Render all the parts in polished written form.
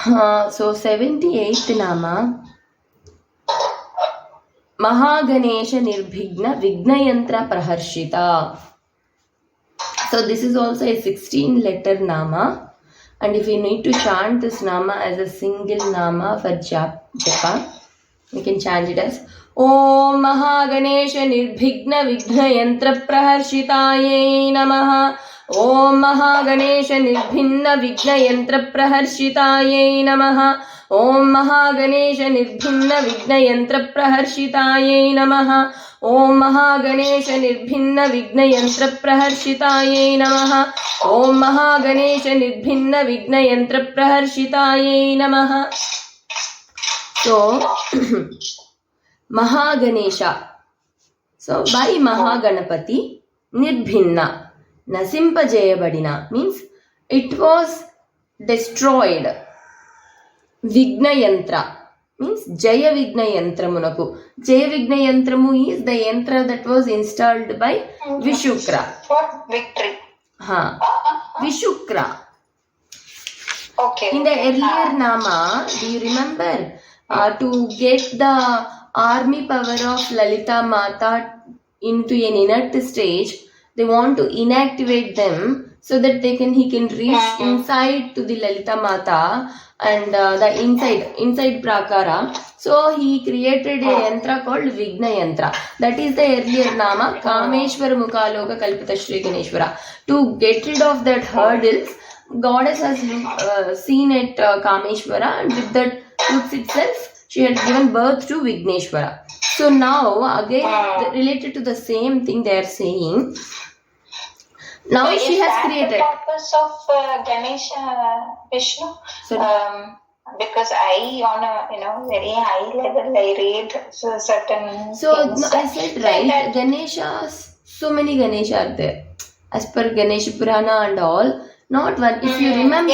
So 78th Nama Mahaganesha Nirbhigna Vignayantra Praharshita. So this is also a 16 letter Nama, and if you need to chant this Nama as a single Nama for Japa, you can chant it as Om Mahaganesha Nirbhigna Vignayantra Praharshitaye Namaha. Om Mahaganesha Nirbhinna Vignayantra Praharshitaye Namaha. Om Mahaganesha Nirbhinna Vignayantra Praharshitaye Namaha. Om Mahaganesha Nirbhinna Vignayantra Praharshitaye Namaha. Om Mahaganesha Nirbhinna Vignayantra Praharshitaye Namaha. So Mahaganesha. So by Mahaganapati Nirbhinna. Nasimpajayabadina means it was destroyed. Vignayantra means Jaya Vignayantramunaku. Jaya Vignayantramu is the yantra that was installed by Vishukra. For victory. Vishukra. Okay. In the earlier Nama, do you remember? To get the army power of Lalita Mata into an inert stage, they want to inactivate them so that he can reach inside to the Lalita Mata and the inside Prakara. So he created a yantra called Vigna Yantra. That is the earlier Nama Kameshwara Mukhaloka Kalpita Shri Ganeshwara. To get rid of that hurdles, goddess has seen at Kameshwara, and with that looks itself, she had given birth to Vigneshwara. So now again related to the same thing they are saying. Now so she has created. The purpose of Ganesha Vishnu. Because I on a very high level I read certain. So things. I said right. Ganeshas, so many Ganesha are there. As per Ganesha Purana and all, not one. If you remember,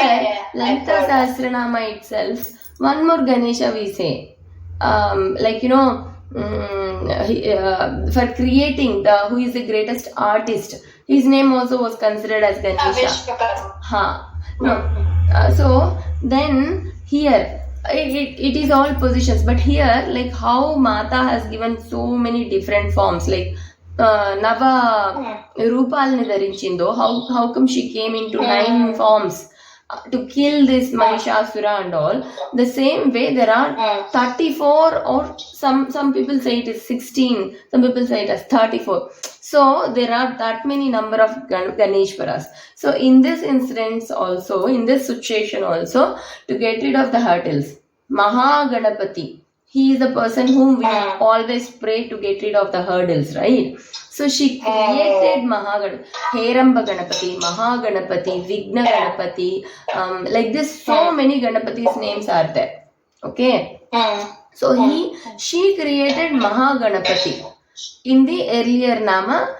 Lalita Sahasranama itself, one more Ganesha we say. For creating who is the greatest artist, his name also was considered as Ganesha. So then here it is all positions, but here like how Mata has given so many different forms, like Nava Rupalni Dharinchindo, how come she came into 9 forms to kill this Mahishasura and all. The same way there are 34 or some people say it is 16, some people say it as 34. So there are that many number of Ganeshwaras. So in this instance also, in this situation also, to get rid of the hurdles, Mahaganapati, he is the person whom we always pray to get rid of the hurdles, right? So she created Heramba Ganapati, Mahaganapati, Vigna Ganapati, like this so many Ganapati's names are there. Okay. So she created Mahaganapati in the earlier Nama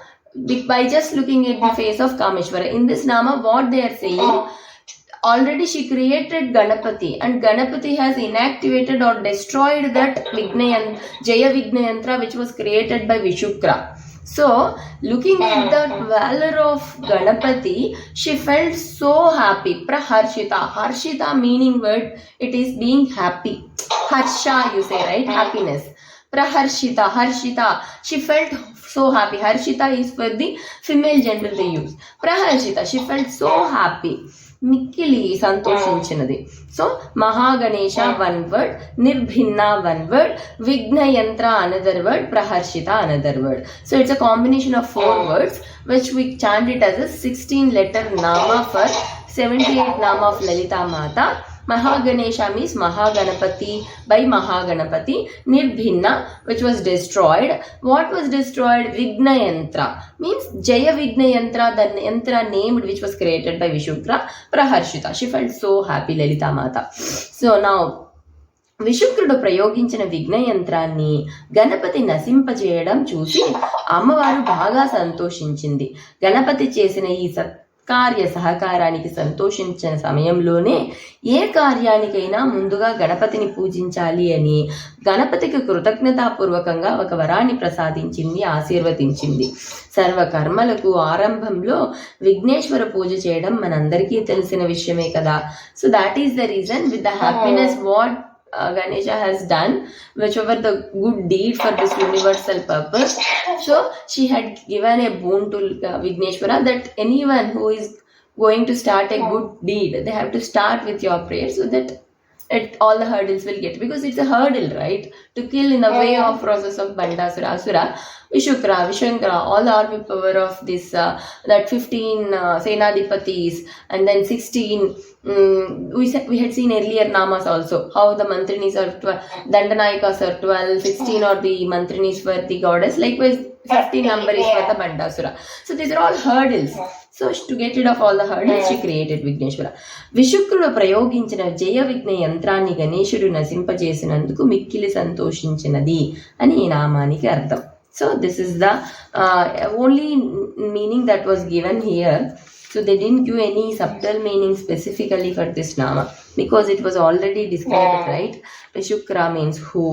by just looking at the face of Kameshwara. In this Nama, what they are saying, already she created Ganapati, and Ganapati has inactivated or destroyed that Jaya Vignayantra which was created by Vishukra. So looking at the valor of Ganapati, she felt so happy. Praharshita. Harshita meaning word, it is being happy. Harsha you say, right? Happiness. Praharshita, Harshita. She felt so happy. Harshita is for the female gender they use. Praharshita. She felt so happy. Mikkili santoshinchinadi. So Mahaganesha one word, Nirbhinna one word, Vignayantra another word, Praharshita another word. So it's a combination of 4 words which we chant it as a 16 letter Nama for 78 Nama of Lalita Mata. Mahaganesha means Mahaganapati by Mahaganapati. Nirbhinna which was destroyed. What was destroyed? Vignayantra means Jaya Vignayantra, the yantra named which was created by Vishukra. Praharshita. She felt so happy, Lalita Mata. So now విశుక్రుడు ప్రయోగించిన విఘ్నయంత్రాన్ని గణపతి నశింపజేయడం చూసి అమ్మవారు బాగా సంతోషించింది. గణపతి చేసిన ఈ కార్య సహకారానికి సంతోషించిన సమయంలోనే ఏ కార్యానికైనా ముందుగా గణపతిని పూజించాలి అని గణపతికి కృతజ్ఞతాపూర్వకంగా ఒక వరాన్ని ప్రసాదించింది, ఆశీర్వదించింది. సర్వకర్మలకు ఆరంభంలో విఘ్నేశ్వర పూజ చేయడం మనందరికీ తెలిసిన విషయమే కదా. So that is the reason with the happiness what Ganesha has done, whichever the good deed for this universal purpose. So she had given a boon to Vigneshwara that anyone who is going to start a good deed, they have to start with your prayer so that all the hurdles will get, because it's a hurdle, right, to kill in the way of process of Bandasura, Asura, Vishukra, Vishankara, all the army power of this that 15 Senadipatis and then 16 we had seen earlier namas also, how the mantrinis are 12, Dandanayakas are 12, 16 are the mantrinis for the goddess, likewise 15 number is for the Bandasura. So these are all hurdles. So to get rid of all the hurdles, she created Vigneshwara. విశుక్రుడు ప్రయోగించిన జయ విఘ్న యంత్రాన్ని గణేశుడు నశింపజేసినందుకు మిక్కిలి సంతోషించినది అని ఈ నామానికి అర్థం. So this is the only meaning that was given here. So they didn't give any subtle meaning specifically for this nama because it was already described, right? Vishukra means who.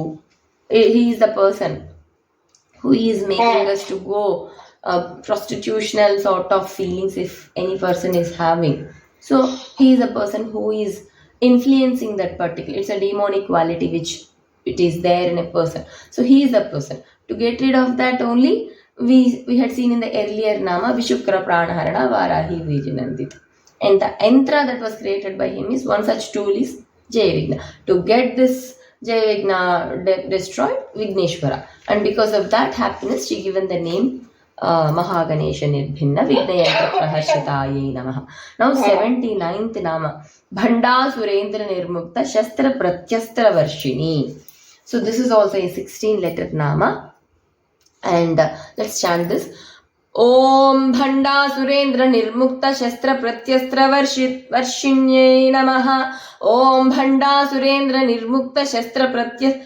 He is the person who is making us to go prostitutional sort of feelings if any person is having. So he is a person who is influencing that particular, it's a demonic quality which it is there in a person. So he is the person. To get rid of that only, we had seen in the earlier nama Vishukra Pranaharana Varahi Vijinandit. And the yantra that was created by him is one such tool is Jayavigna. To get this Jayavigna destroyed, Vigneshwara. And because of that happiness, she given the name Mahaganesha Nirbhinna Vignayantra Praharshitaye Namaha. Now 79th nama Bhanda Surendra Nirmukta Shastra Pratyastra Varshini. So this is also a 16-letter nama. And let's chant this. Om Bhanda Surendra Nirmukta Shastra Pratyastra Varshinyai Namaha. Om Bhanda Surendra Nirmukta Shastra Pratyastra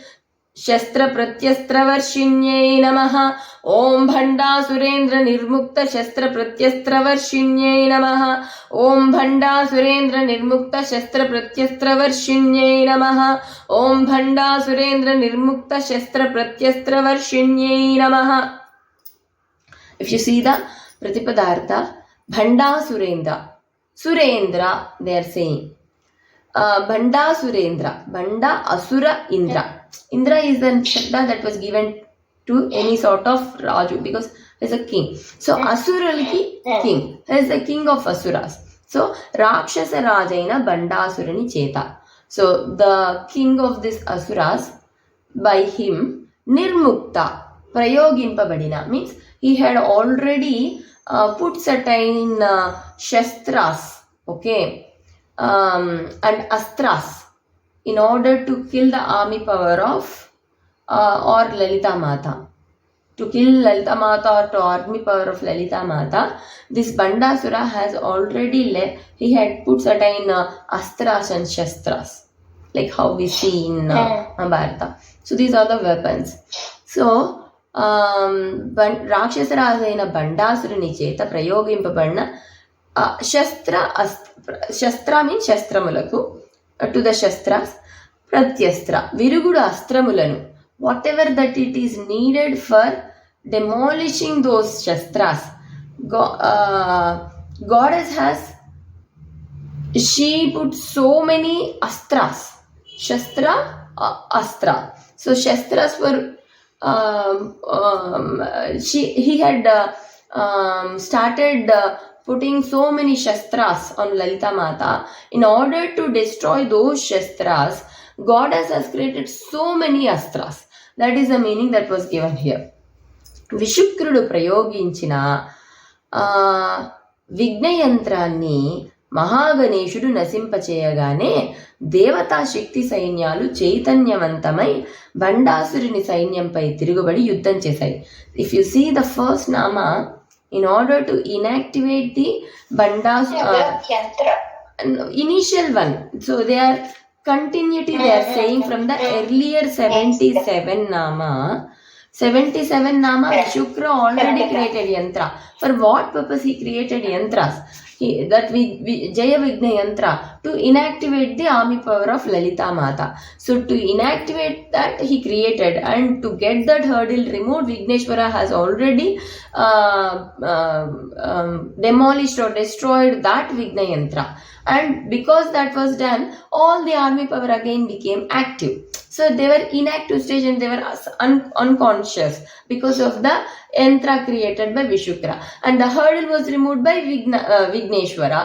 Varshinyai Namaha. Om Bhanda Surendra Nirmukta Shastra Pratyastra Varshinyai Namaha. Om Bhanda Surendra Nirmukta Shastra Pratyastra Varshinyai Namaha. Om Bhanda Surendra Nirmukta Shastra Pratyastra Varshinyai Namaha. If you see the Pratipadartha, Bhanda Surendra, Surendra they are saying. Bhanda Surendra, Bhanda Asura Indra. Indra is the Shabda that was given to any sort of Raju because he is a king. So Asuralki king, he is the king of Asuras. So Rakshasa Rajaina Bandasurani Cheta. So the king of this Asuras, by him Nirmukta Prayogimpabadina means he had already put certain Shastras, okay, and Astras in order to kill the army power of or Lalita Mata. To kill Lalita Mata or to army power of Lalita Mata, this Bandasura has already he had put certain Astras and Shastras, like how we see in Mahabharata. So these are the weapons. So రాక్షసరాజైన బండాసురుని చేత ప్రయోగింపబడిన శస్త్ర means శస్త్రములకు to the shastras ప్రత్యస్త్ర విరుగుడు అస్త్రములను whatever that it is needed for demolishing those shastras. Goddess has, she put so many astras, shastra, astra. So shastras were he had started putting so many shastras on Lalita Mata. In order to destroy those shastras, Goddess has created so many astras. That is the meaning that was given here. విశుక్రుడు ప్రయోగించిన విఘ్నయంత్రాన్ని మహాగణేశుడు నశింపచేయగానే దేవతా శక్తి సైన్యాలు చైతన్యవంతమై బండాసురుని సైన్యంపై తిరుగుబడి యుద్ధం చేశాయి. If you see the first నామా, in order to inactivate the initial one, so they are continuity they are saying from the earlier 77 nama. 77 Nama Vishukra already created yantra. For what purpose he created yantras? Jaya Vigna yantra to inactivate the army power of Lalita Mata. So to inactivate that he created, and to get that hurdle removed, Vigneshwara has already demolished or destroyed that Vigna yantra. And because that was done, all the army power again became active. So they were inactive stage and they were unconscious because of the yantra created by Vishukra. And the hurdle was removed by Vigneshwara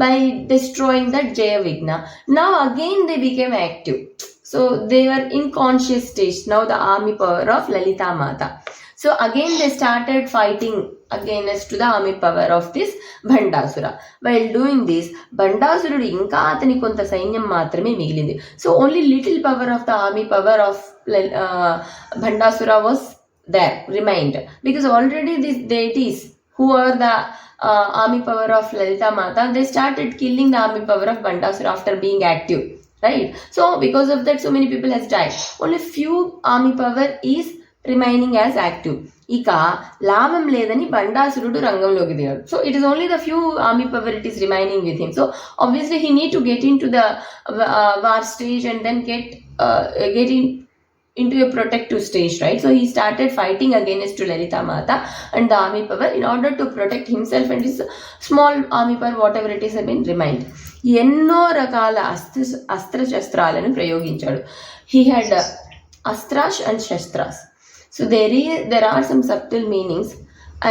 by destroying that Jaya Vigna. Now again they became active. So they were in conscious stage. Now the army power of Lalita Mata. So again they started fighting against to the army power of this Bhandasura. While doing this, Bhandasurudu ఇంకా అతని కొంత సైన్యం మాత్రమే మిగిలింది. So only little power of the army power of Bhandasura was there, remained, because already these deities who are the army power of Lalita Mata, they started killing the army power of Bhandasura after being active, right? So because of that, so many people has died. Only few army power is remaining as active. ఇక లాభం లేదని బండాసురుడు రంగంలోకి దిగాడు. So it is only the few army power it is remaining with him. So obviously he need to get in to the war stage and then get into a protective stage, right? So he started fighting against Lalita Mata and the army power in order to protect himself and his small army power, whatever it is, have been remained. ఎన్నో రకాల అస్త్ర శస్త్రాలను ప్రయోగించాడు. He had astras and shastras. So there are some subtle meanings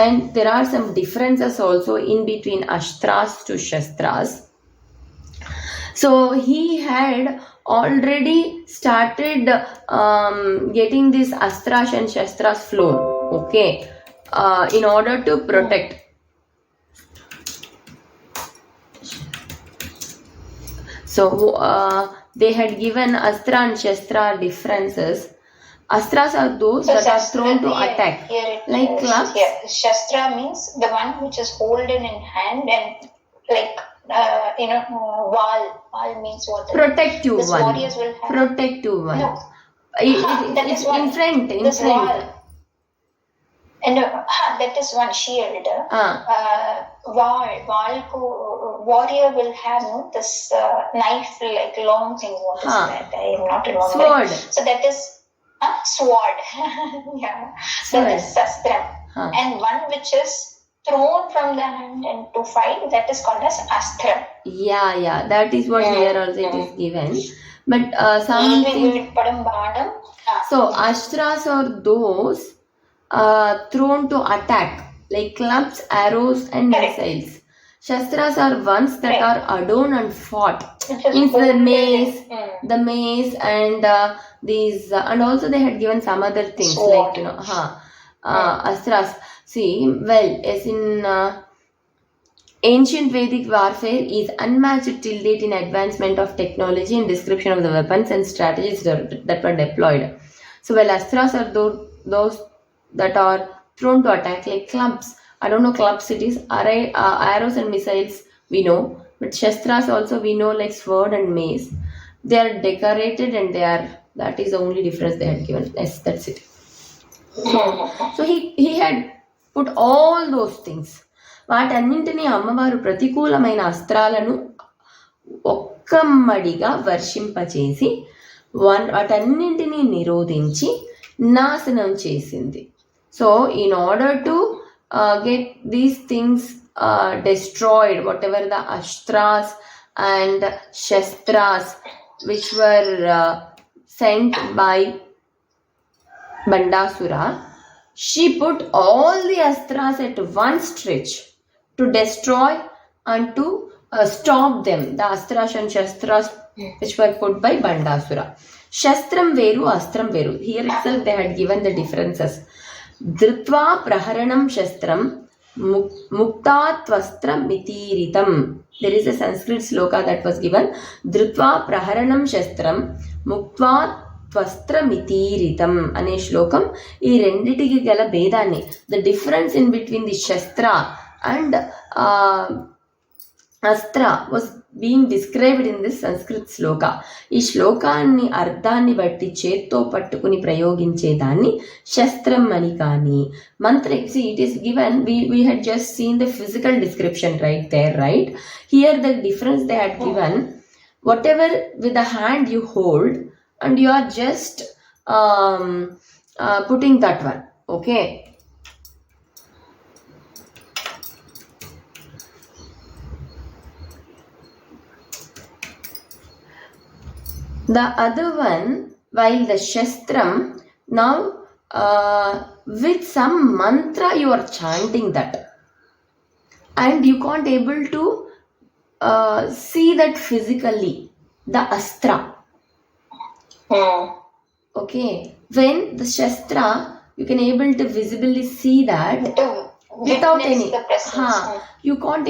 and there are some differences also in between astras to shastras. So he had already started getting this astras and shastras flow, okay, in order to protect. So they had given astra and shastra differences. Astras are those that are thrown to attack, like clubs. Yeah, shastra means the one which is holding in hand and like wall. Wall means what? Protective this one. Warriors will have. Protective one. No. That It's is one. in front. Wall. And that is one shield. Wall ko warrior will have this knife like long thing. What is that? I am not remembering. Sword. So that is sword. Yeah. Sword. That is shastra. And one which is thrown from the hand and to fight, that is called as astra. Yeah, that is what here also it is given. But something. So astras are those thrown to attack, like clubs, arrows and missiles. Shastras are ones that are adorned and fought. Means the mace and these and also they had given some other things sword. Like astras. See, well, as in ancient Vedic warfare is unmatched till date in advancement of technology and description of the weapons and strategies that were deployed. So, well, astras are those that are thrown to attack, like clubs. I don't know clubs it is. Arrows and missiles we know, but shastras also we know, like sword and mace. They are decorated and that is the only difference they had given. Yes, that's it. So he had put all those things. వాటన్నింటినీ అమ్మవారు ప్రతికూలమైన అస్త్రాలను ఒక్కమ్మడిగా వర్షింపచేసి వాటన్నింటినీ నిరోధించి నాశనం చేసింది. So in order to get these things destroyed, whatever the astras and shastras which were sent by Bandasura, she put all the astras at one stretch to destroy and to stop them, the astras and shastras which were put by Bandasura. Shastram veru, astram veru. Here itself they had given the differences. Dritva praharanam shastram muktatwastram mitiritam. There is a Sanskrit sloka that was given. Dritva praharanam shastram muktatwastram mitiritam అనే శ్లోకం ఈ రెండిటికి గల భేదాన్ని, the difference in between the shastra and astra was being described in this Sanskrit shloka. ఈ శ్లోకాన్ని అర్థాన్ని బట్టి చేత్తో పట్టుకుని ప్రయోగించేదాన్ని శస్త్రం అని. కానీ మంత్ర, it is given, we had just seen the physical description right there, right? Here the difference they had given, whatever with the hand you hold and you are just putting that one, okay? The other one, while the shastram, now with some mantra you are chanting that, and you can't able to see that physically, the astra. Okay, when the shastra you can able to visibly see that without any you can't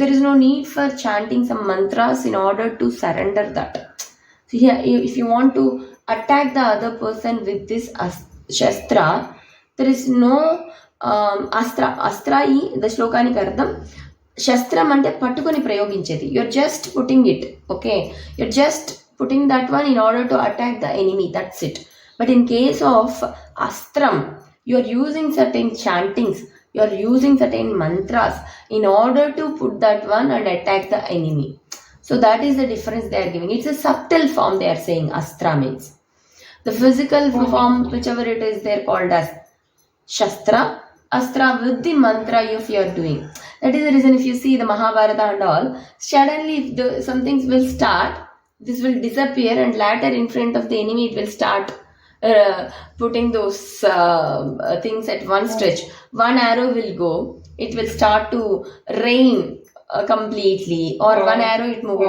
there is no need for chanting some mantras in order to surrender that. So here, if you want to attack the other person with this shastra, there is no astra. Astra ఈ the శ్లోకానికి అర్థం శస్త్రం అంటే పట్టుకొని ప్రయోగించేది. you're just putting it, okay, you're just putting that one in order to attack the enemy, that's it. But in case of astram, you're using certain chantings, you're using certain mantras in order to put that one and attack the enemy. So that is the difference they are giving. It's a subtle form they are saying astra means. The physical form, whichever it is, they're called as shastra. Astra with the mantra if you are doing. That is the reason if you see the Mahabharata and all, suddenly if some things will start, this will disappear, and later in front of the enemy it will start putting those things at one stretch. One arrow will go, it will start to rain completely, or one arrow it move,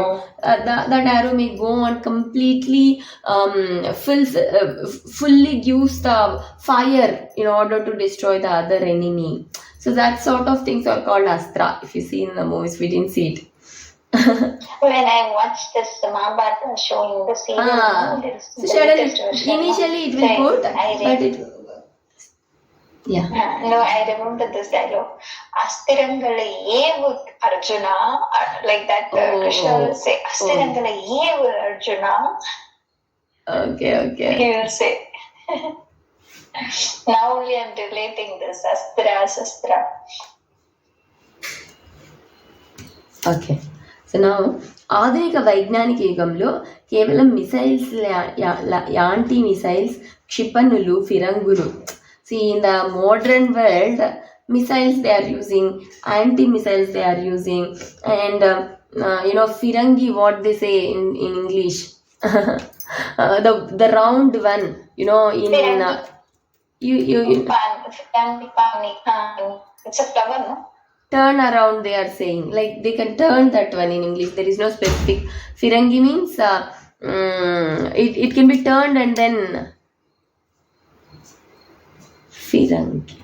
that arrow may go on completely fully gives the fire in order to destroy the other enemy. So that sort of things are called astra. If you see in the movies, we didn't see it. When I watched this Mahabharata showing the serial, so initially it will put, but it no, I remember this dialogue. Astirangala yevu Arjuna, like that. Krishna will say, Astirangala yevu Arjuna. Okay. He will say. Now only I'm relating this Astra. Okay. So now, ఆధునిక వైజ్ఞానిక యుగంలో కేవలం missiles, anti missiles, క్షిపణులు, ఫిరంగులు. See, in the modern world, missiles they are using, anti-missiles they are using, and firangi, what they say in English, the round one, it's a flower, no? Turn around they are saying, like they can turn that one in English. There is no specific. Firangi means it can be turned and then firangi.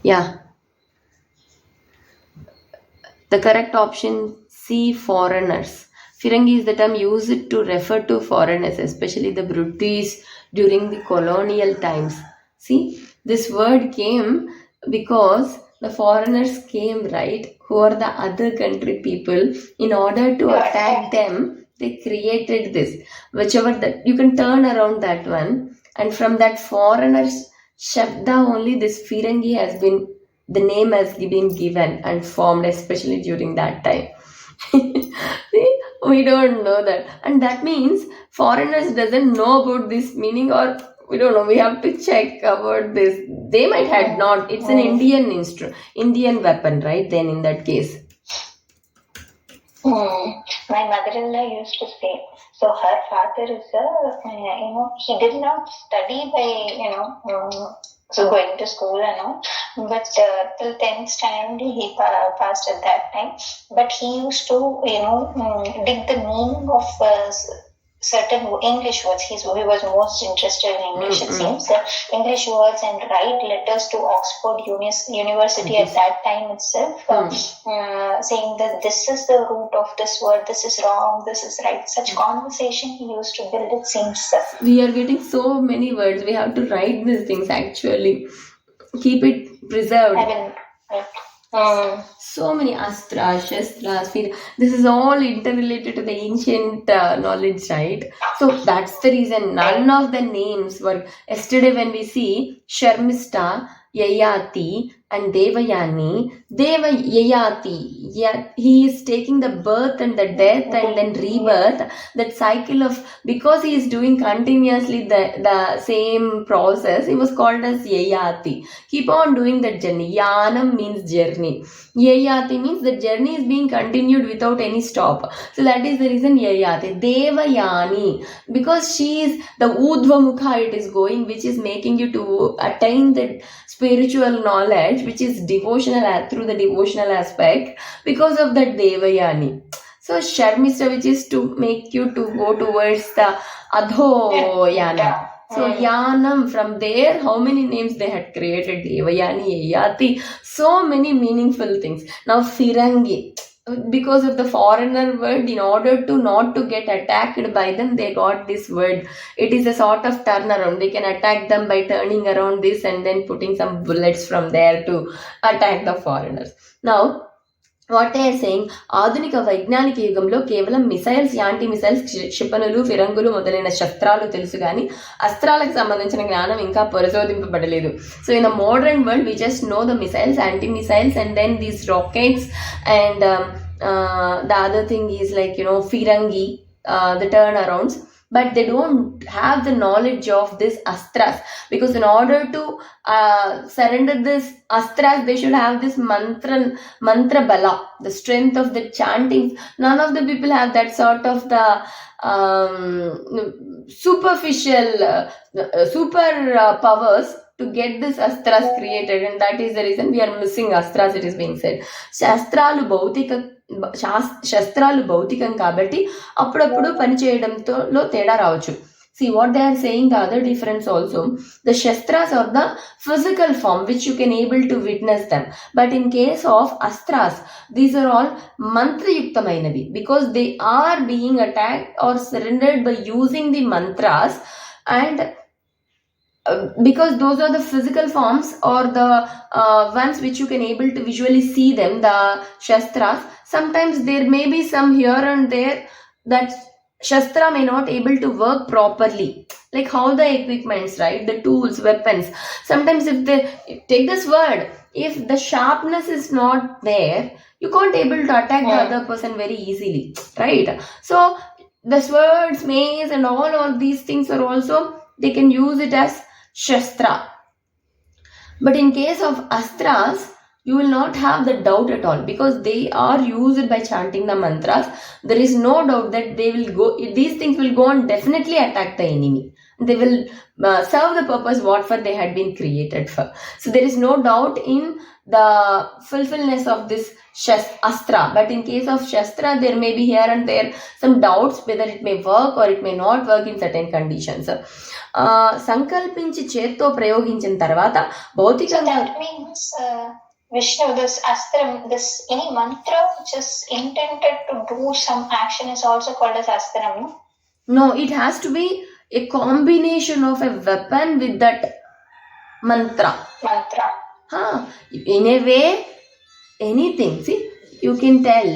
Yeah. The correct option C, foreigners. Firangi is the term used to refer to foreigners, especially the British during the colonial times. See, this word came because the foreigners came, right, who are the other country people. In order to attack them, they created this. Whichever that you can turn around that one. And from that foreigners Shabda only, this Firangi has been, the name has been given and formed, especially during that time. See, we don't know that. And that means foreigners doesn't know about this meaning, or we don't know. We have to check about this. They might have not. It's an Indian weapon, right? Then in that case. My mother-in-law used to say, so her father is he did not study by, so going to school and all, but till 10th standard he passed at that time. But he used to, dig the meaning of certain English words. He was most interested in English, it seems. English words, and write letters to Oxford University at that time itself, saying that this is the root of this word, this is wrong, this is right. Such conversation he used to build, it seems. We are getting so many words. We have to write these things actually. Keep it preserved. So many astras, shastras, this is all interrelated to the ancient knowledge, right? So that's the reason none of the names were. Yesterday, when we see Sharmista, Yayati, and Devayani, Yayati, yeah, he is taking the birth and the death and then rebirth, that cycle of, because he is doing continuously the same process, he was called as Yayati. Keep on doing that journey. Yanam means journey. Yayati means the journey is being continued without any stop. So that is the reason Yayati. Devayani, because she is the Udvamukha, it is going, which is making you to attain the spiritual knowledge, which is devotional through the devotional aspect, because of that Devayani. So Sharmista, which is to make you to go towards the Adhoyana. So Yanam, from there, how many names they had created? Devayani, Yayati, so many meaningful things. Now Firangi, because of the foreigner word, in order to not to get attacked by them, they got this word. It is a sort of turnaround. They can attack them by turning around this and then putting some bullets from there to attack the foreigners. Now, what I saying, ఆధునిక వైజ్ఞానిక యుగంలో కేవలం missiles, anti missiles, క్షిపణులు, ఫిరంగులు మొదలైన శస్త్రాలు తెలుసు కానీ అస్త్రాలకు సంబంధించిన జ్ఞానం ఇంకా పరిశోధింపబడలేదు. So in the modern world we just know the missiles, anti missiles, and then these rockets, and the other thing is like firangi, the turn arounds. But they don't have the knowledge of this astras, because in order to surrender this astras, they should have this mantra bala, the strength of the chantings. None of the people have that sort of the superficial super powers to get this astras created, and that is the reason we are missing astras, it is being said. శస్త్రాలు భౌతికం కాబట్టి అప్పుడప్పుడు పనిచేయడంలో తేడా రావచ్చు. See what they are saying, the other difference also, the shastras are the physical form which you can able to witness them, but in case of astras, these are all mantra yuktamainavi, because they are being attacked or surrendered by using the mantras, and because those are the physical forms or the ones which you can able to visually see them, the shastras. Sometimes there may be some here and there that shastra may not able to work properly, like how the equipments, right, the tools, weapons, sometimes if they take this word, if the sharpness is not there, you can't able to attack the other person very easily, right? So the swords, mace, and all these things are also, they can use it as shastra. But in case of astras, you will not have the doubt at all, because they are used by chanting the mantras. There is no doubt that they will go, these things will go and definitely attack the enemy. They will serve the purpose what for they had been created for. So there is no doubt in the fulfillness of this astra. But in case of shastra, there may be here and there some doubts whether it may work or it may not work in certain conditions. సంకల్పించి చేత్తో ప్రయోగించిన తర్వాత భౌతికంగా, Vishnu, this astram, this any mantra which is intended to do some action is also called as astram, no? No, it has to be a combination of a weapon with that mantra. In a way, anything. See, you can tell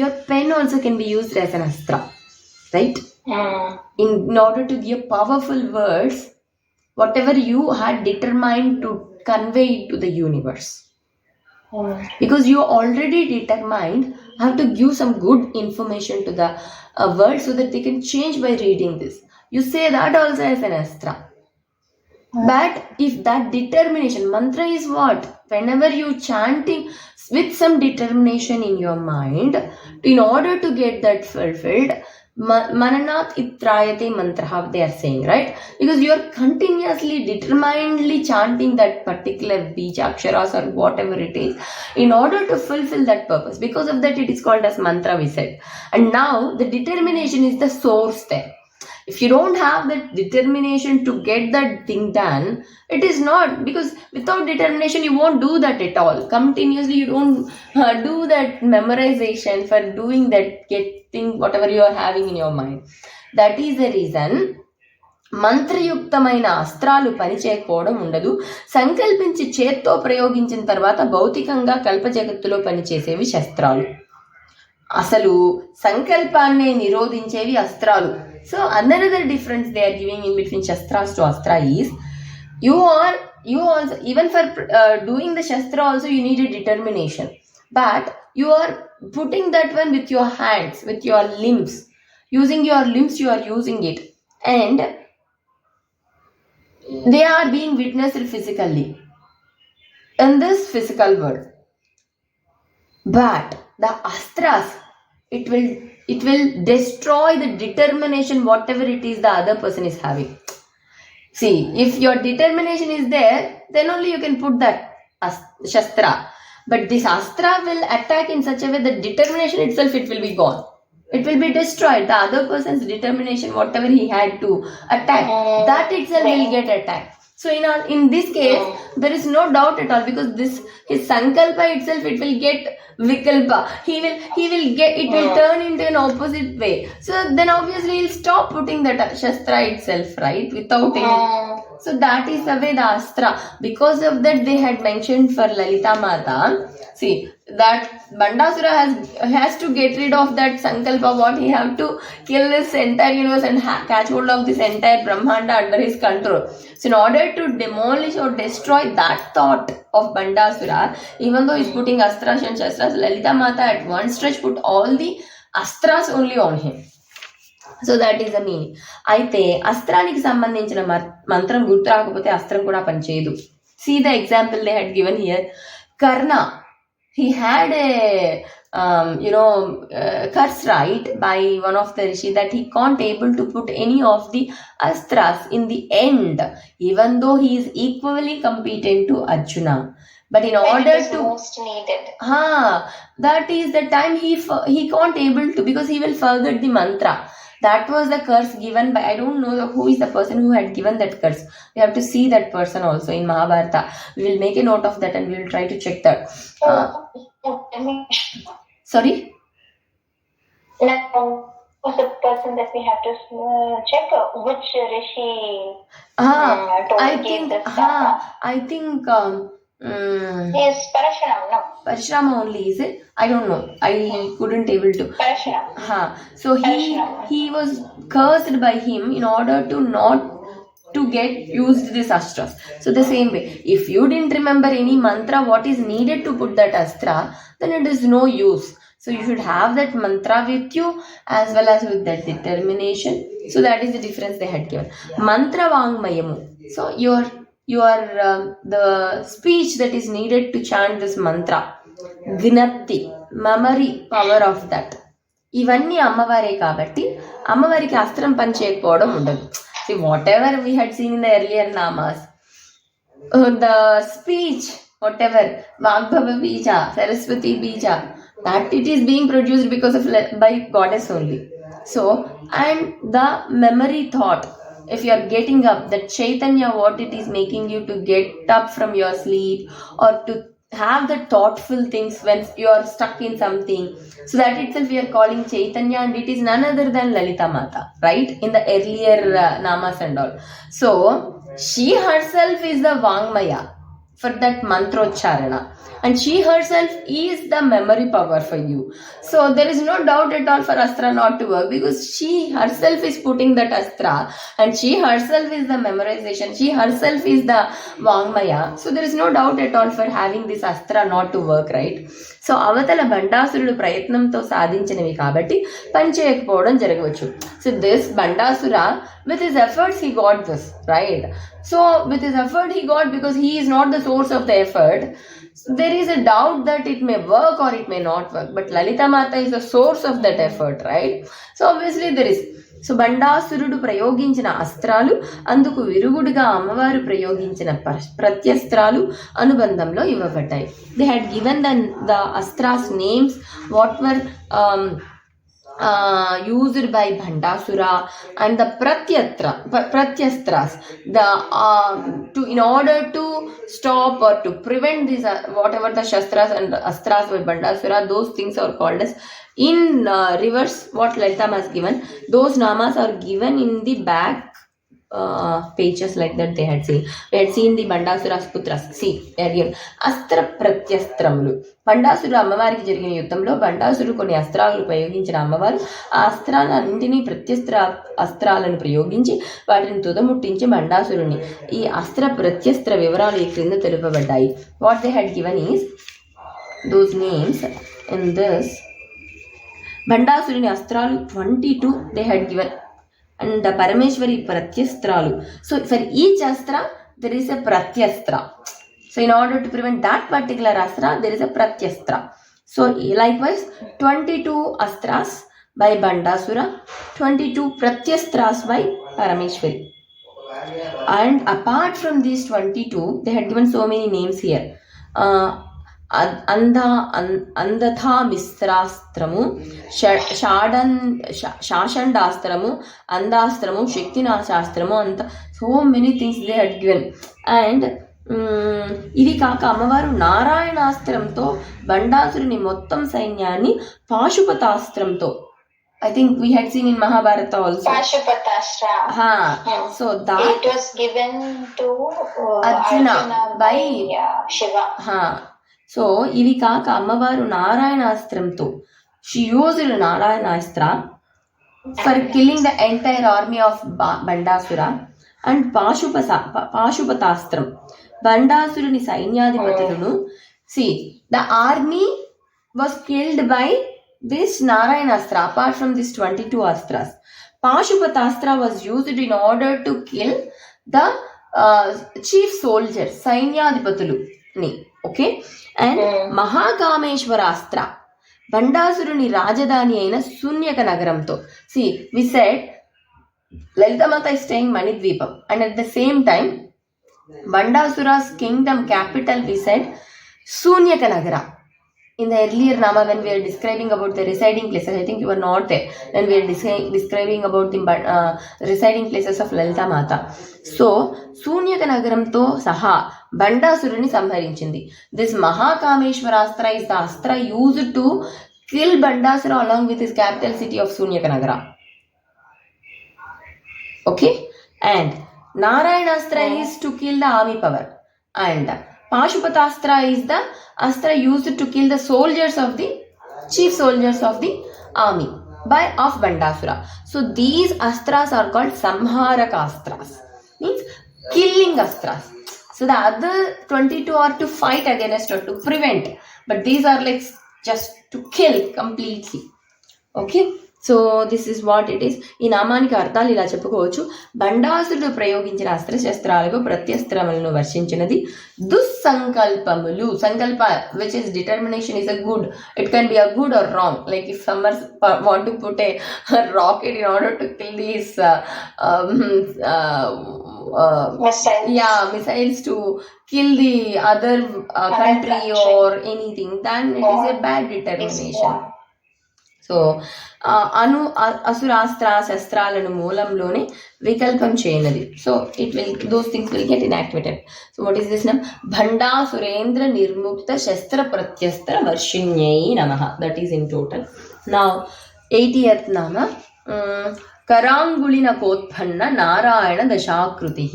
your pen also can be used as an astra, right? In order to give powerful words, whatever you had determined to convey to the universe. Because you already determined, have to give some good information to the world so that they can change by reading this. You say that also as an astra. But if that determination, mantra is what? Whenever you chanting with some determination in your mind, in order to get that fulfilled, mananat itrayate mantra, they are saying, right? Because you are continuously determinedly chanting that particular bija aksharas or whatever it is in order to fulfill that purpose. Because of that, it is called as mantra, we said. And now the determination is the source there. If you don't have that determination to get that thing done, it is not, because without determination you won't do that at all. Continuously you don't do that memorization for doing that, getting whatever you are having in your mind. That is the reason మంత్రయుక్తమైన అస్త్రాలు పనిచేయకపోవడం ఉండదు. సంకల్పించి చేత్తో ప్రయోగించిన తర్వాత భౌతికంగా కల్ప జగత్తులో పనిచేసేవి శస్త్రాలు. అసలు సంకల్పాన్ని నిరోధించేవి అస్త్రాలు. So another difference they are giving in between shastras to astra is you also even for doing the shastra also you need a determination, but you are putting that one with your hands, with your limbs, using your limbs you are using it, and they are being witnessed physically in this physical world. But the astras, it will destroy the determination whatever it is the other person is having. See, if your determination is there, then only you can put that shastra. But this astra will attack in such a way that determination itself, it will be gone. It will be destroyed. The other person's determination, whatever he had to attack, that itself will get attacked. So in this case, there is no doubt at all, because his sankalpa itself, it will get vikalpa. He will get, it will turn into an opposite way. So then obviously he'll stop putting that shastra itself, right? Without any. So that is the way the astra. Because of that, they had mentioned for Lalita Mata. See, that Bandasura has to get rid of that sankalpa. What he have to kill this entire universe and catch hold of this entire Brahmanda under his control. So in order to demolish or destroy that thought of Bandasura, even though he's putting astras and shastras, Lalita Mata at one stretch put all the astras only on him. So that is the meaning. అయితే అస్త్రానికి సంబంధించిన మంత్రం గుర్తు రాకపోతే అస్త్రం కూడా పనిచేయదు. See the example they had given here. Karna, he had a curse right by one of the rishi that he can't able to put any of the astras in the end, even though he is equally competent to Arjuna. But in order to most needed, that is the time he can't able to, because he will forget the mantra. That was the curse given by, I don't know who is the person who had given that curse. We have to see that person also in Mahabharata. We will make a note of that and we will try to check that. Sorry? Who's the person that we have to check? Which rishi I think yes, Parashuram, no? Parashurama only, is it? I don't know. I couldn't able to. Parashuram. So he was cursed by him in order to not to get used this astras. So the same way, if you didn't remember any mantra what is needed to put that astra, then it is no use. So you should have that mantra with you as well as with that determination. So that is the difference they had given. Mantra vangmayamu. So your the speech that is needed to chant this mantra, gnati, memory power of that, ఇవన్నీ అమ్మవారే కాబట్టి అమ్మవారికి అస్త్రం పని చేయకపోవడం ఉండదు. See, whatever we had seen in the earlier namas, the speech, whatever, Vagbhava Bija, Saraswati Bija, that it is being produced because of by goddess only. So, and the memory thought, if you are getting up, that Chaitanya, what it is making you to get up from your sleep or to have the thoughtful things when you are stuck in something. So that itself we are calling Chaitanya, and it is none other than Lalita Mata, right? In the earlier namas and all. So she herself is the Vangmaya for that mantrocharana, and she herself is the memory power for you. So there is no doubt at all for astra not to work, because she herself is putting that astra and she herself is the memorization, she herself is the Vangmaya. So there is no doubt at all for having this astra not to work, right? So అవతల బండాసురుడు ప్రయత్నంతో సాధించినవి కాబట్టి పని చేయకపోవడం జరగవచ్చు. So this Bhandasura with his efforts he got this, right? So with his effort he got, because he is not the source of the effort. So there is a doubt that it may work or it may not work, but Lalita Mata is the source of that effort, right? So obviously there is. So బండాసురుడు ప్రయోగించిన అస్త్రాలు, అందుకు విరుగుడుగా అమ్మవారు ప్రయోగించిన ప్రత్యస్త్రాలు అనుబంధంలో ఇవ్వబడ్డాయి. They had given the astras names what were used by Bhandasura, and the pratyastras, in order to stop or to prevent these whatever the shastras and astras by Bhandasura, those things are called as, in reverse what Lalita has given, those namas are given in the back pages like that they had seen. We had seen the Bandasura's putras. See again, అస్త్ర ప్రత్యస్త్రములు. బండాసురుడు అమ్మవారికి జరిగిన యుద్ధంలో బండాసురుడు కొన్ని అస్త్రాలను ప్రయోగించిన అమ్మవారు ఆ అస్త్రాలన్నింటినీ అస్త్రాలను ప్రయోగించి వాటిని తుదముట్టించి బండాసురుని. ఈ అస్త్ర ప్రత్యస్త్ర వివరాలు ఈ క్రింద తెలుపబడ్డాయి. What they had given is those names in this. బండాసురుని అస్త్రాలు 22 they had given. And Parameshwari Pratyastralu. So for each astra there is a Pratyastra. So in order to prevent that particular astra there is a Pratyastra. So likewise 22 astras by Bandasura, 22 Pratyastras by Parameshwari. And apart from these 22 they had given so many names here. అంధథా మిశ్రాస్త్రము, శాషండాస్త్రము, అందాస్త్రము, శక్తినాశాస్త్రము, అంత so many things they had given. And ఇది కాక అమ్మవారు నారాయణాస్త్రంతో బండాసురుని మొత్తం సైన్యాన్ని పాశుపతాస్త్రంతో, I think we had seen in Mahabharata also. Pashupatastra. So that it was given to Arjuna by Shiva. So ఇవి కాక అమ్మవారు నారాయణాస్త్రంతో, she used Narayanastra for killing the entire army of Bhandasura. And పాశుపతాస్త్రం బండాసురుని సైన్యాధిపతులను. See the army was killed by this Narayanastra apart from this 22 astras. Pashupatastra was used in order to kill the chief soldiers, సైన్యాధిపతులుని. Okay. And Mahakameshwarastra బండాసురుని రాజధాని అయిన శూన్యక నగరంతో. See we said Lalitamata is staying Manidvipam, and at the same time Bandasura's kingdom capital we said Sunyaka Nagara. In the earlier Nama, when we are describing about the residing places, I think you were not there when we are describing about the residing places of Lalita Mata. So Sunyaka Nagaramto Saha Bandasурని సంహరించింది. This Mahakameshwarastra is the astra used to kill Bandasura along with his capital city of Sunyaka Nagara. Okay, and Narayanastra is to kill the army power, and Pashupatastra is the astra used to kill the soldiers of the chief soldiers of the army of Bandasura. So these astras are called Samharaka astras, means killing astras. So the other 22 are to fight against or to prevent, but these are like just to kill completely. Okay, so this is what it is. ఈ నామానికి అర్థాలు ఇలా చెప్పుకోవచ్చు. బండాసురుడు ప్రయోగించిన అస్త్రశస్త్రాలకు ప్రత్యస్త్రములను వర్షించినది. దుస్సంకల్పములు, సంకల్ప which is determination is a good, it can be a good or wrong. Like if summer want to put a rocket in order to kill these missiles to kill the other country or anything, then it is a bad determination. సో అసురాస్త్ర శస్త్రాలను మూలంలోనే వికల్పం చేయనది. So it will those things will get inactivated. So what is this నమ్? భండాసురేంద్ర నిర్ముక్త శస్త్ర ప్రత్యస్త్ర వర్షిణ్యై నమః. That is in total. Now 80th nama కరాంగుళినకోత్పన్న Narayana దశాకృతి.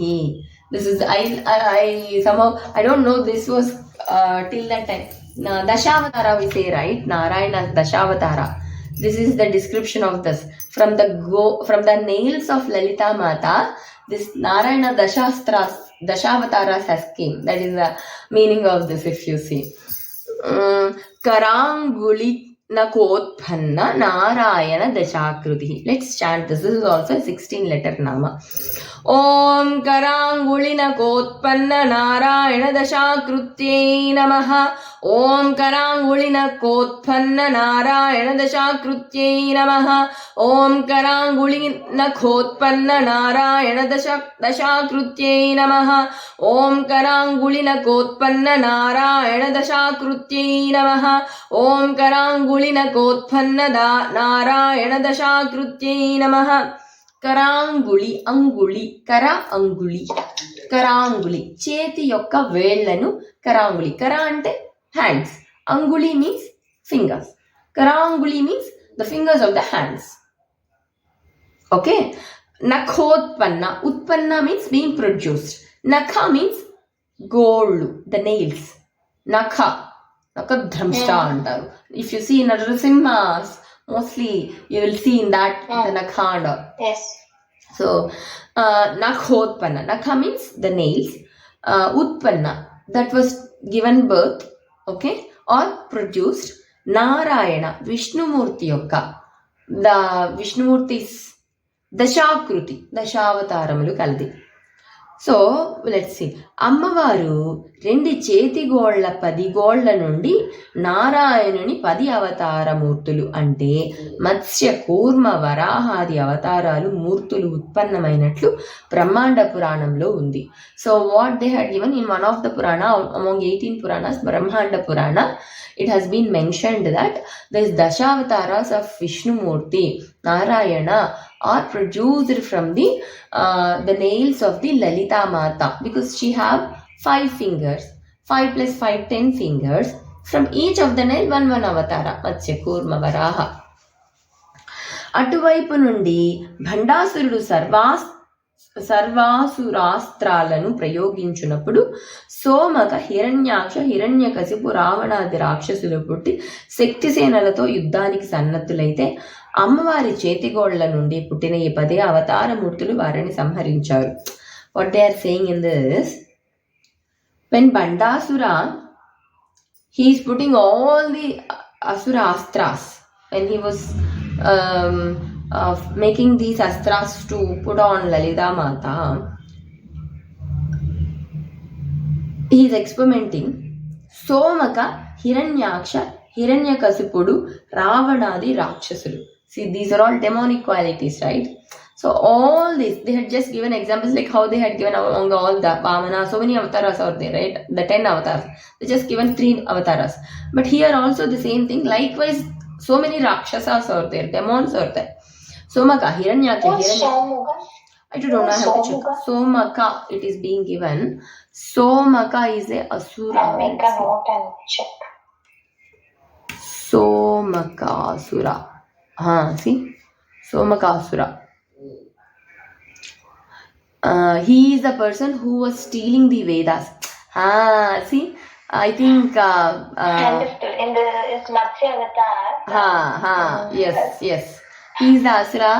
This is I somehow I don't know, this was till that time Dashavatara we say, right? Narayana Dashavatara. This is the description of this from the nails of Lalita Mata. This Narayana Dashavasaras has came. That is the meaning of this, if you see. Karanguli Nakotpanna Narayana Dashakruti. Let's chant this. This is also a 16 letter nama. Om Karangulina Kotpanna Narayana Dashakrutyai Namaha. Om Karangulina Kotpanna Narayana Dashakrutyai Namaha. Om Karangulina Kotpanna Narayana Dashakrutyai Namaha. Om Karangulina Kotpanna Narayana Dashakrutyai Namaha. Om Karangulina Kotpanna Narayana Dashakrutyai Namaha. కరాంగుళి, అంగుళి, కర అంగుళి, కరాంగుళి చేతి యొక్క వేళ్లను కరాంగుళి. కర అంటే hands, అంగుళి means fingers, karanguli means the fingers of the hands. Okay, Nakhotpanna. Utpanna means being produced. Nakha means గోళ్ళు, the nails. నఖ నఖద్రంష్ట అంటారు. If you see Narasimhas mostly you will see in that the నఖ అంటారు. So Nakhotpanna, nakha means the nails. Utpanna, that was given birth, okay, or produced. Narayana, Vishnumurthy యొక్క, the Vishnumurthy దశాకృతి, దశావతారములు కలది. So let's see, అమ్మవారు 2 చేతిగోళ్ల 10 గోళ్ల నుండి నారాయణుని 10 అవతారమూర్తులు అంటే మత్స్య, కూర్మ, వరాహాది అవతారాలు మూర్తులు ఉత్పన్నమైనట్లు బ్రహ్మాండ పురాణంలో ఉంది. So what they had given in one of the పురాణ, అమాంగ్ 18 Puranas, బ్రహ్మాండ పురాణ, it has been mentioned that these Dashavatas of Vishnumurti, Narayana, are produced from the nails of the Lalita Mata, because she have 5 fingers, 5 plus 5, 10 fingers. From each of the nail one avatara, Matsya, Kurma, Varaha. అటువైపు నుండి భండాసురుడు సర్వాసురాస్త్రాలను ప్రయోగించినప్పుడు సోమక, హిరణ్యాక్ష, హిరణ్యకశిపు, రావణాది రాక్షసులు పుట్టి శక్తిసేనలతో యుద్ధానికి సన్నద్ధులైతే అమ్మవారి చేతిగోళ్ల నుండి పుట్టిన ఈ 10 అవతారమూర్తులు వారిని సంహరించారు. What they are saying in this, when Bandasura, he is putting all the asura astras, when he was making these astras to put on Lalita Mata, he is experimenting. Somaka, Hiranyaksha, Hiranyakasipudu, Ravanadi Rakshasulu. See, these are all demonic qualities, right? So all this, they had just given examples like how they had given among all the Vamana, so many avatars are there, right? The 10 avatars. They just given 3 avatars. But here also the same thing. Likewise, so many Rakshasas are there, demons are there. Somaka, Hiranyaksha, I don't know, I have to check. Somaka, it is being given. Somaka is a asura. I'll make a note and check. Somakasura. See? Somakasura. He is the person who was stealing the Vedas. See, I think Understood. In the Matsya avatar. Yes. He is the Asura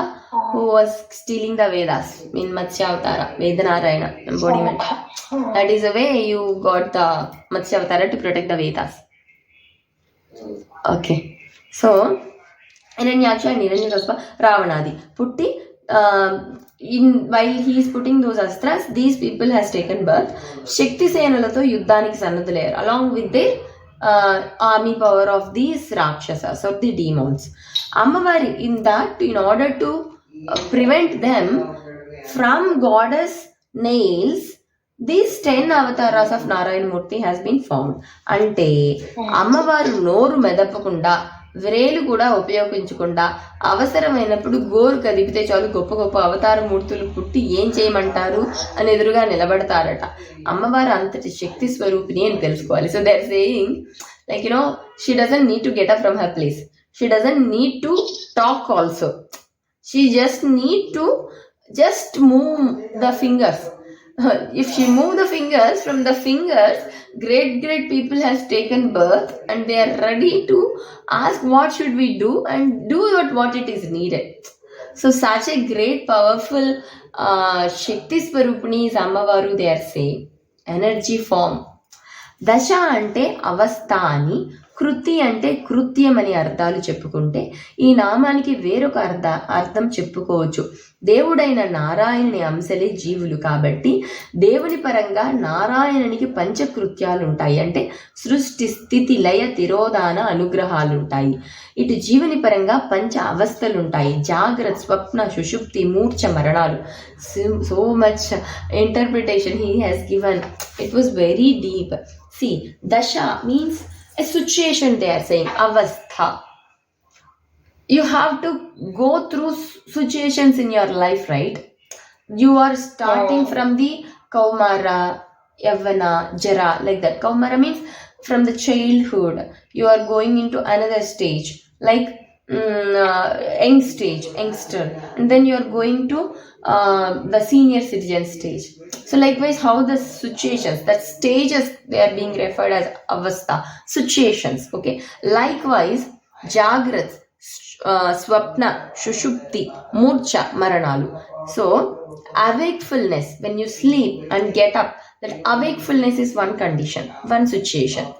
who was stealing the Vedas in Matsya Avatara, Vedanarayana embodiment. That is the way you got the Matsya Avatara to protect the Vedas. Okay. So, Hiranyaksha and Hiranyakasipa, Ravanadi. Putti, while he is putting those astras, these people has taken birth. Shakti Senalato Yuddhaniki Sannadhulayaru, along with their army power of these Rakshasas or the demons. Ammavari, in that, in order to prevent them from goddess nails, these 10 avatars of Narayana Murti has been found. Ante అమ్మవారు నోరు మెదపకుండా, వ్రేలు కూడా ఉపయోగించకుండా, అవసరమైనప్పుడు గోరు కదిపితే చాలు గొప్ప గొప్ప అవతార మూర్తులు పుట్టి ఏం చేయమంటారు అని ఎదురుగా నిలబడతారట. అమ్మవారు అంతటి శక్తి స్వరూపిణి అని తెలుసుకోవాలి. So they are saying, like you know, she doesn't need to get up from her place. She doesn't need to talk also. She just need to just move the fingers. If she move the fingers, from the fingers, great people has taken birth and they are ready to ask what should we do and do what it is needed. So such a great powerful Shakti Swarupini is Ammavaru, they are saying. Energy form. Dasha ante avastha ani, కృతి అంటే కృత్యం అని అర్థాలు చెప్పుకుంటే ఈ నామానికి వేరొక అర్థం చెప్పుకోవచ్చు. దేవుడైన నారాయణుని అంశలే జీవులు కాబట్టి దేవుని పరంగా నారాయణునికి పంచకృత్యాలు ఉంటాయి. అంటే సృష్టి, స్థితి, లయ, తిరోధాన, అనుగ్రహాలు ఉంటాయి. ఇటు జీవుని పరంగా పంచ అవస్థలు ఉంటాయి. జాగ్రత్త, స్వప్న, సుషుప్తి, మూర్ఛ, మరణాలు. So much interpretation he has given. It was very deep. See, dasha means a situation, they are saying, avastha. You have to go through situations in your life, right? You are starting from the Kaumara, Yavana, Jara, like that. Kaumara means from the childhood. You are going into another stage. Like young stage, youngster, and then you're going to the senior citizen stage. So likewise, how the situations, that stages, they are being referred as avastha, situations. Okay. Likewise, jagrat, swapna, shushupti, murcha, maranalu. So awakefulness, when you sleep and get up, that awakefulness is one condition, one situation.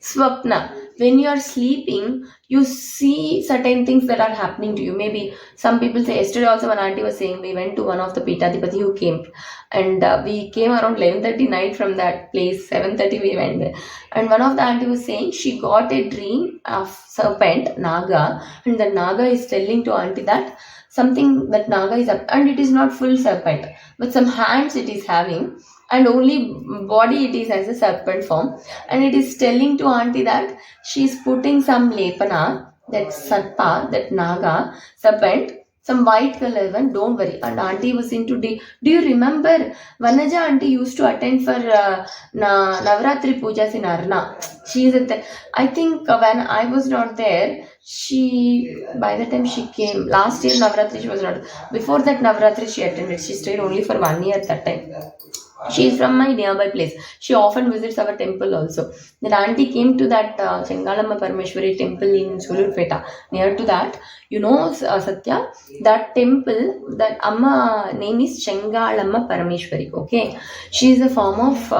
Swapna, when you are sleeping, you see certain things that are happening to you. Maybe some people say, yesterday also one auntie was saying, we went to one of the Pitadipati who came, and we came around 11:30 night from that place, 7:30 we went there. And one of the auntie was saying she got a dream of serpent, Naga, and the Naga is telling to auntie that something, that Naga is up, and it is not full serpent, but some hands it is having, and only body it is as a serpent form, and it is telling to auntie that she is putting some lepana, that sarpa, that Naga, serpent, some white color one, don't worry. And auntie was into do you remember Vanaja auntie used to attend for Navratri pujas in Arna? She is at the, I think when I was not there, she, by the time she came last year Navratri, she was not. Before that Navratri she attended. She stayed only for 1 year at that time. She is from my nearby place. She often visits our temple also. Then auntie came to that Chengalamma Parameshwari temple in Sulurpeta. Near to that, Satya, that temple, that Amma name is Chengalamma Parameshwari. Okay, she is a form of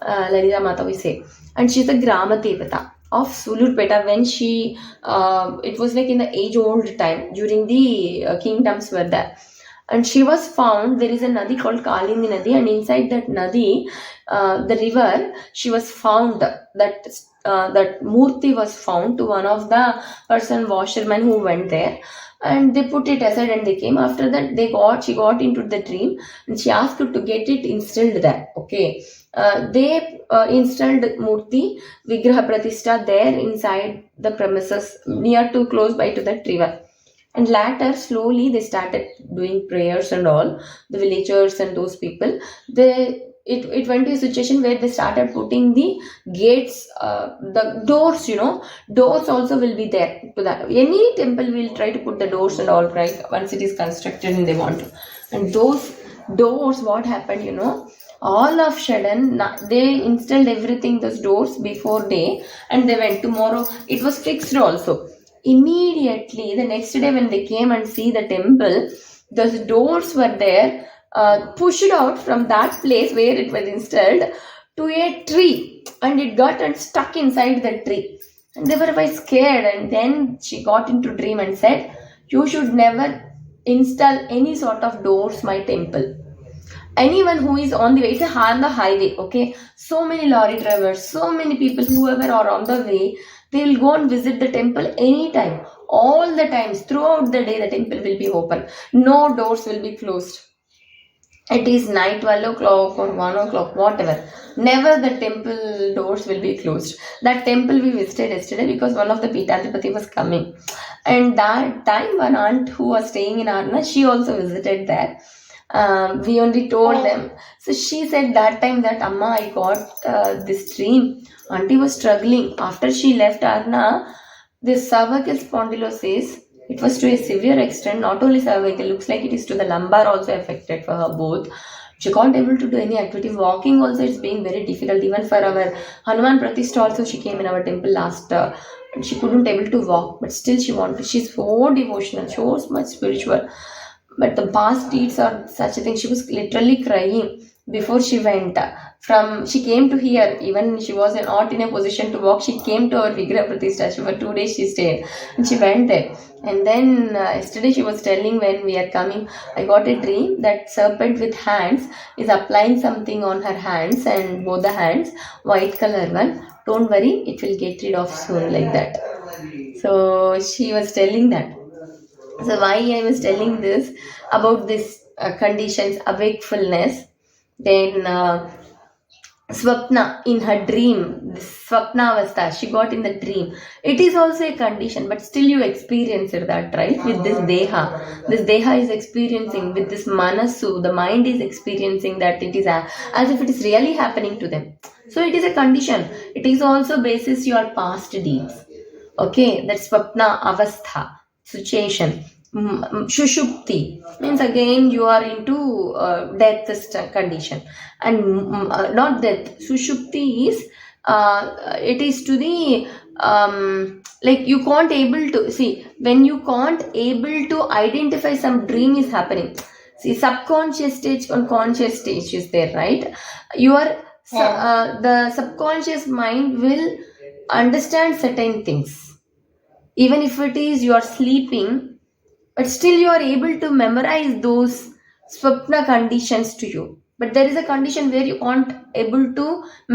Lalita Mata, we say, and she is a Grama Devata of Sulurpeta. When she, it was like in the age-old time, during the kingdoms were there, and she was found. There is a nadi called Kalindi Nadi, and inside that nadi, the river, she was found. That Murti was found to one of the washermen who went there, and they put it aside and they came. After that, she got into the dream, and she asked to get it installed there. Okay, they installed Murti Vigraha Pratishtha there inside the premises, near to close by to that river. And later, slowly, they started doing prayers and all, the villagers and those people. It went to a situation where they started putting the gates, the doors, doors also will be there to that. Any temple will try to put the doors and all, right, once it is constructed and they want to. And those doors, what happened, all of sudden, they installed everything, those doors, before day, and they went tomorrow. It was fixed also. Immediately, the next day when they came and see the temple, those doors were there, pushed out from that place where it was installed to a tree, and it got and stuck inside the tree. And they were quite scared. And then she got into dream and said, "You should never install any sort of doors, my temple. Anyone who is on the way, it's on the highway, okay? So many lorry drivers, so many people, whoever are on the way, they will go and visit the temple anytime, all the times, throughout the day, the temple will be open. No doors will be closed. It is night 12 o'clock or 1 o'clock, whatever. Never the temple doors will be closed. That temple we visited yesterday because one of the Pitadipati was coming. And that time, one aunt who was staying in Arna, she also visited there. We only told them. So she said that time that, Amma, I got this dream. Auntie was struggling. After she left Arna, this cervical spondylosis, it was to a severe extent. Not only cervical, looks like it is to the lumbar also affected for her both. She can't able to do any activity. Walking also it's being very difficult. Even for our Hanuman Pratishtha also, she came in our temple last. She couldn't able to walk, but still she wanted. She's so devotional, so much spiritual. But the past deeds are such a thing. She was literally crying before she went. She came to here, even she was not in a position to walk. She came to our Vigraha Pratishtha. For 2 days she stayed and she went there. And then yesterday she was telling, when we are coming, I got a dream that serpent with hands is applying something on her hands, and both the hands, white color one. Don't worry, it will get rid of soon, like that. So she was telling that. So why I was telling this about this conditions, awakefulness, then Swapna in her dream, this Swapna Avastha, she got in the dream. It is also a condition, but still you experience it, that, right? With this Deha. This Deha is experiencing, with this Manasu, the mind is experiencing that it is as if it is really happening to them. So it is a condition. It is also basis your past deeds. Okay, that's Swapna Avastha. situation. Shushupti means again you are into death condition, and not death. Sushupti is it is to the like you can't able to see, when you can't able to identify some dream is happening. See, subconscious stage and conscious stage is there, right? Your the subconscious mind will understand certain things, even if it is you are sleeping, but still you are able to memorize those swapna conditions to you. But there is a condition where you can't able to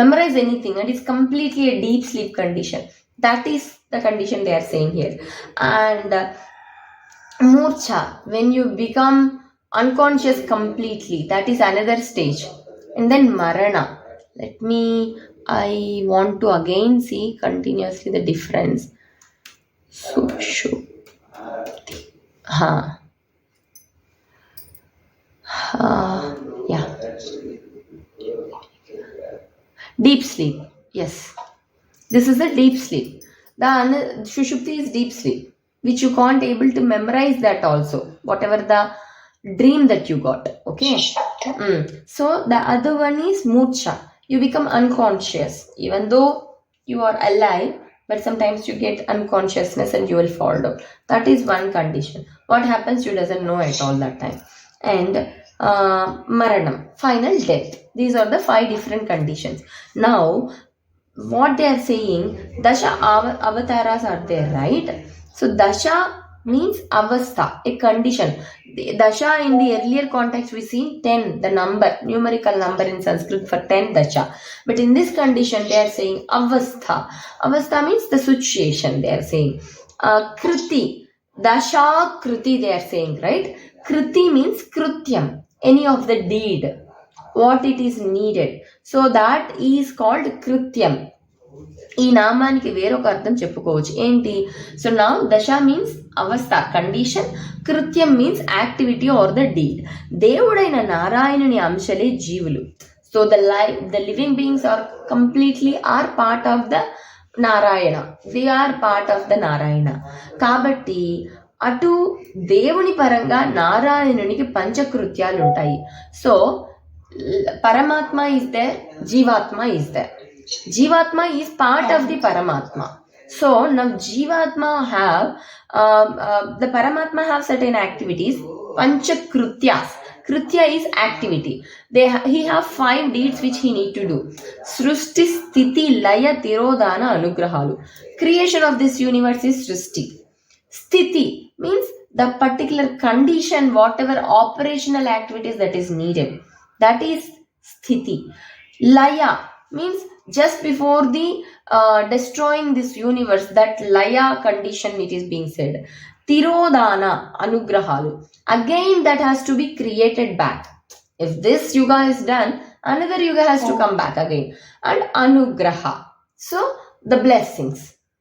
memorize anything, and it's completely a deep sleep condition. That is the condition they are saying here. And murcha, when you become unconscious completely, that is another stage. And then marana, I want to again see continuously the difference. Sushupti. Yeah. Deep sleep. Yes. This is a deep sleep. The Shushupti is deep sleep, which you can't able to memorize that also, whatever the dream that you got. Okay. So the other one is Murcha. You become unconscious, even though you are alive, but sometimes you get unconsciousness and you will fall down. That is one condition. What happens, you doesn't know at all that time. And Maranam, final death. These are the 5 different conditions. Now, what they are saying, Dasha avatars are there, right? So Dasha means avastha, a condition. Dasha in the earlier context we seen 10, the number, numerical number in Sanskrit for 10 dasha. But in this condition they are saying avastha. Avastha means the situation they are saying. Kriti, dasha kriti they are saying, right? Kriti means krutyam, any of the deed, what it is needed. So that is called krutyam. ఈ నామానికి వేరొక అర్థం చెప్పుకోవచ్చు ఏంటి? So నా దశ means అవస్థ, condition. కృత్యం means activity or the deed. దేవుడైన నారాయణుని అంశలే జీవులు. So the living beings are completely or part of the Narayana. They are part of the Narayana. కాబట్టి అటు దేవుని పరంగా నారాయణునికి పంచకృత్యాలు ఉంటాయి. So paramatma is there, jivatma is there. Jivatma is part of the Paramatma. So now Jivatma have the Paramatma have certain activities. Pancha Krutyas. Krutya is activity. He have 5 deeds which he need to do. Srushti, Sthiti, Laya, Tirodhana, Anugrahalu. Creation of this universe is Srushti. Sthiti means the particular condition, whatever operational activities that is needed. That is Sthiti. Laya means just before the destroying this universe, that laya condition it is being said. Tirodhana, anugrahalu, again that has to be created back. If this yuga is done, another yuga has to come back again. And anugraha, so the blessings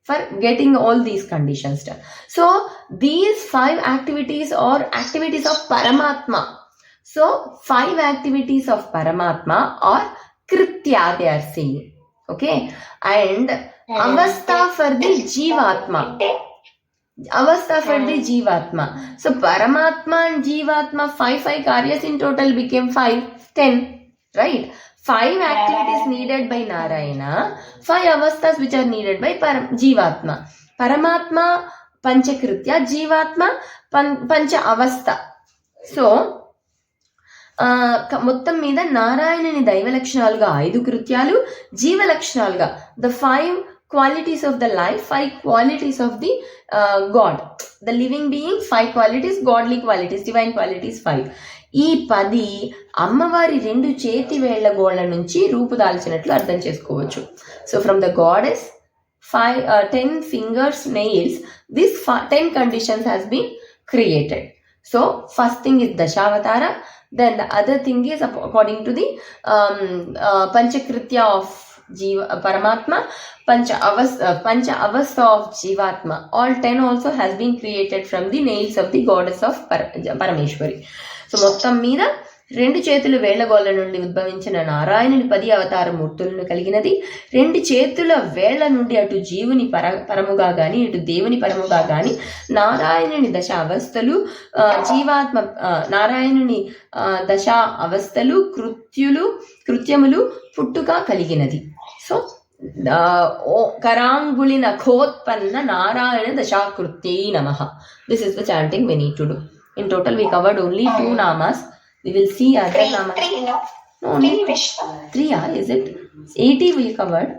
for getting all these conditions done. So these 5 activities are activities of Paramatma. So 5 activities of Paramatma are Kritya they are saying. Okay. And avastha for the Jivatma. Avastha for the Jivatma. So Paramatma and Jivatma, 5 karyas in total became 10, right? 5 activities needed by Narayana, 5 avasthas which are needed by Jivatma. Paramatma Panchakritya, Jivatma Pancha Avastha. So మొత్తం మీద నారాయణుని దైవ లక్షణాలుగా 5 కృత్యాలు, జీవ లక్షణాలుగా the 5 qualities of the life, 5 qualities of the God, the living being, 5 qualities, godly qualities, divine qualities 5. ఈ 10 అమ్మవారి 2 చేతి వేళ్ల గోళ్ల నుంచి రూపుదాల్చినట్లు అర్థం చేసుకోవచ్చు. So from the goddess 10 fingers nails, this 10 conditions has been created. So first thing is Dashavatara. Then the other thing is according to the Panchakritya of Paramatma, Pancha Avastha of Jivatma. All 10 also has been created from the nails of the goddess of Parameshwari. So మొత్తం మీద రెండు చేతుల వేళ్లగోళ్ళ నుండి ఉద్భవించిన నారాయణుని 10 అవతార మూర్తులను కలిగినది. రెండు చేతుల వేళ్ల నుండి అటు జీవుని పరముగా గాని ఇటు దేవుని పరముగా గాని నారాయణుని దశ అవస్థలు జీవాత్మ నారాయణుని దశ అవస్థలు కృత్యములు పుట్టుక కలిగినది. సో కరాంగుళి నఖోత్పన్న నారాయణ దశాకృత్యై నమః. This is the chanting we need to do. In total we covered only 2 namas. We will see other namas. No, only 3. Is it 80 we covered?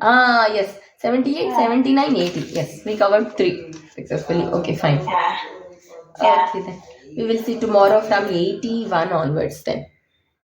Yes, 78, 79, 80. Yes, we covered 3 successfully. Okay, fine. Okay then, we will see tomorrow from 81 onwards then.